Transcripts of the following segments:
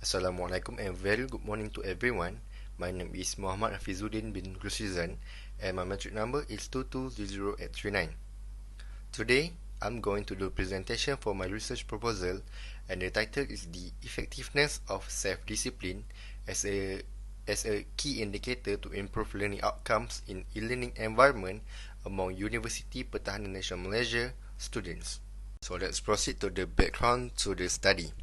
Assalamualaikum and very good morning to everyone. My name is Muhammad HAFIZZUDDIN bin RUSLIZAN and my metric number is 2200839. Today, I'm going to do a presentation for my research proposal, and the title is The Effectiveness of Self-Discipline as a key indicator to improve learning outcomes in e-learning environment among University Pertahanan Nasional Malaysia students. So let's proceed to the background to the study.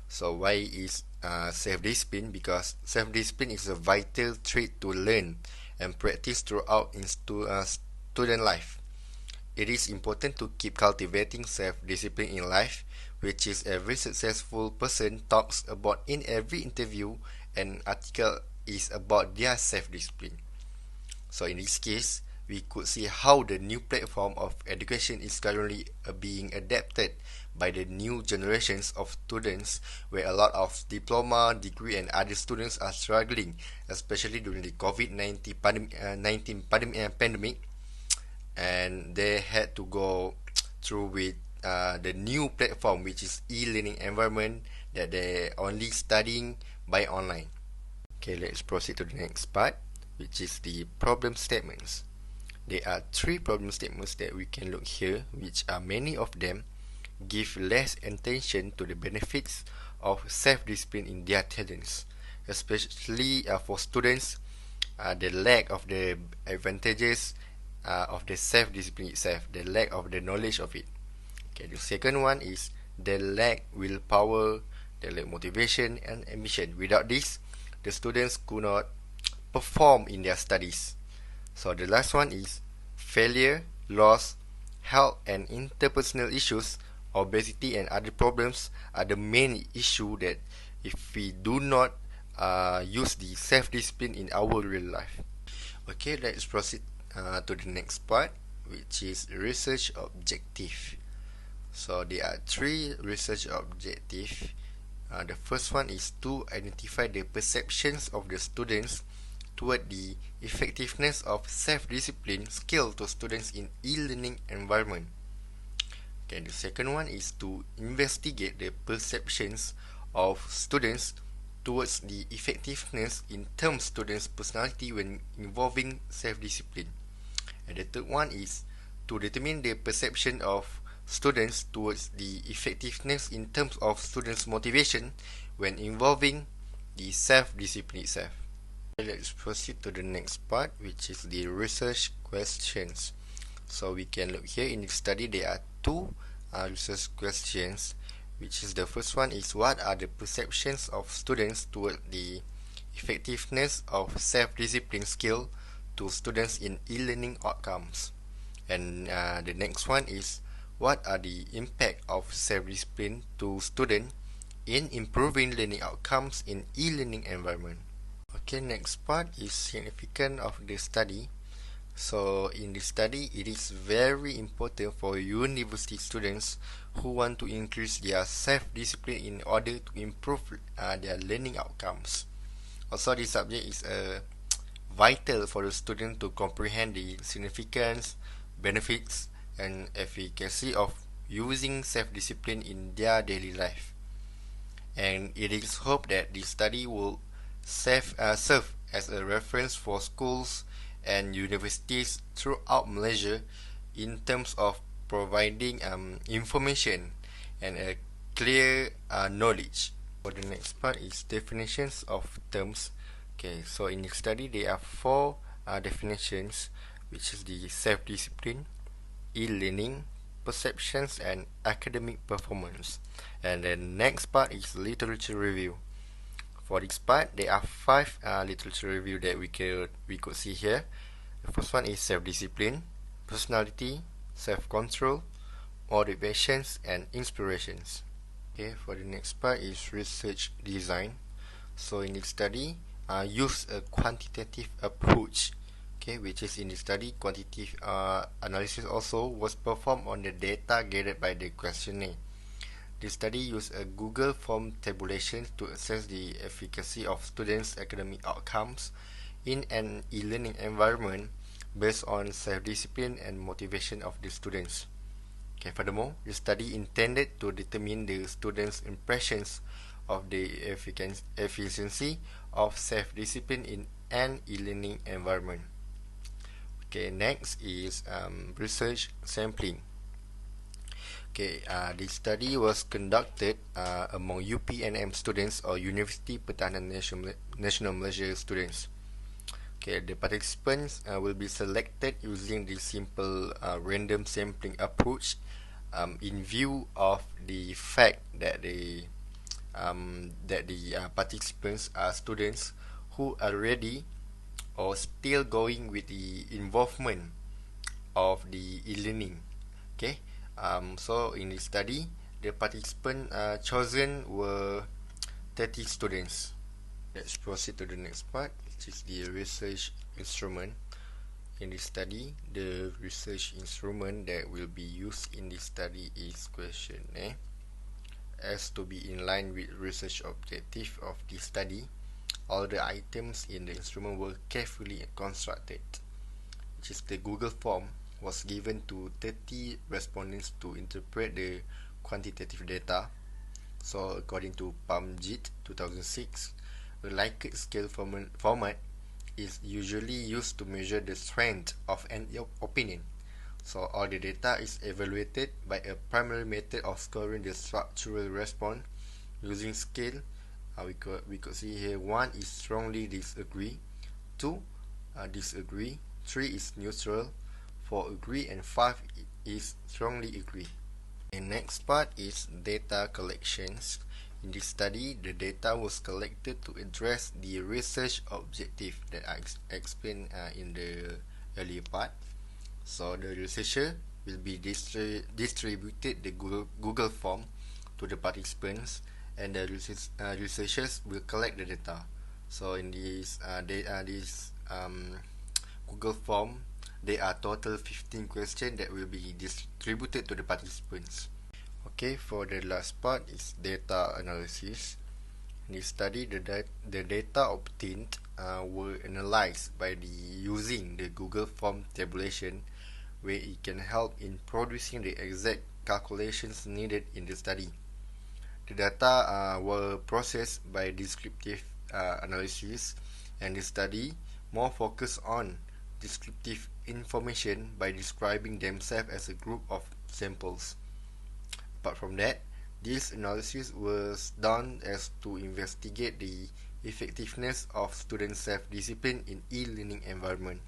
So why is self-discipline? Because self-discipline is a vital trait to learn and practice throughout student life. It is important to keep cultivating self-discipline in life, which is every successful person talks about in every interview and article is about their self-discipline. So in this case, we could see how the new platform of education is currently being adapted by the new generations of students, where a lot of diploma, degree and other students are struggling, especially during the COVID-19 pandemic, and they had to go through with the new platform, which is e-learning environment, that they only studying by online. Okay, let's proceed to the next part, which is the problem statements. There are three problem statements that we can look here, which are many of them give less attention to the benefits of self-discipline in their talents, especially for students, the lack of the advantages of the self-discipline itself, the lack of the knowledge of it. Okay, the second one is the lack willpower, the lack motivation and ambition. Without this, the students could not perform in their studies. So the last one is failure, loss, health and interpersonal issues, obesity and other problems are the main issue that if we do not use the self-discipline in our real life. Okay, let's proceed to the next part, which is research objective. So there are three research objectives. The first one is to identify the perceptions of the students toward the effectiveness of self-discipline skill to students in e-learning environment. Okay, the second one is to investigate the perceptions of students towards the effectiveness in terms students' personality when involving self-discipline. And the third one is to determine the perception of students towards the effectiveness in terms of students' motivation when involving the self-discipline itself. Let's proceed to the next part, which is the research questions. So we can look here in the study, there are two research questions, which is the first one is what are the perceptions of students toward the effectiveness of self-discipline skill to students in e-learning outcomes. And the next one is what are the impact of self-discipline to students in improving learning outcomes in e-learning environment. Okay, next part is significance of the study. So in this study, it is very important for university students who want to increase their self-discipline in order to improve their learning outcomes. Also, this subject is vital for the student to comprehend the significance, benefits, and efficacy of using self-discipline in their daily life. And it is hoped that this study will serve as a reference for schools and universities throughout Malaysia in terms of providing information and a clear knowledge. For the next part is definitions of terms. Okay, so in the study there are four definitions, which is the self-discipline, e-learning, perceptions and academic performance. And the next part is literature review. For this part, there are five literature review that we could see here. The first one is self-discipline, personality, self-control, motivations, and inspirations. Okay, for the next part is research design. So in this study, use a quantitative approach. Okay, which is in the study, quantitative analysis also was performed on the data gathered by the questionnaire. The study used a Google form tabulation to assess the efficacy of students' academic outcomes in an e-learning environment based on self-discipline and motivation of the students. Okay, furthermore, the study intended to determine the students' impressions of the efficiency of self-discipline in an e-learning environment. Okay, next is research sampling. Okay, this study was conducted among UPNM students or University Pertahanan National Malaysia students. Okay, the participants will be selected using the simple random sampling approach in view of the fact that the participants are students who are ready or still going with the involvement of the e-learning. Okay, so in this study, the participants chosen were 30 students. Let's proceed to the next part, which is the research instrument. In this study, the research instrument that will be used in this study is questionnaire. As to be in line with research objective of this study, all the items in the instrument were carefully constructed, which is the Google form was given to 30 respondents to interpret the quantitative data. So according to PAMJIT 2006, a Likert scale format is usually used to measure the strength of an opinion. So all the data is evaluated by a primary method of scoring the structural response using scale. We could see here 1 is strongly disagree, 2 disagree, 3 is neutral, 4 agree, and 5 is strongly agree. The next part is data collections. In this study, the data was collected to address the research objective that I explained in the earlier part. So the researcher will be distributed the Google form to the participants, and the researchers will collect the data. So in this Google form, there are total 15 questions that will be distributed to the participants. Okay, for the last part is data analysis. In this study, the data obtained were analyzed by using the Google form tabulation, where it can help in producing the exact calculations needed in the study. The data were processed by descriptive analysis, and the study more focused on descriptive information by describing themselves as a group of samples. Apart from that, this analysis was done as to investigate the effectiveness of student self-discipline in e-learning environment.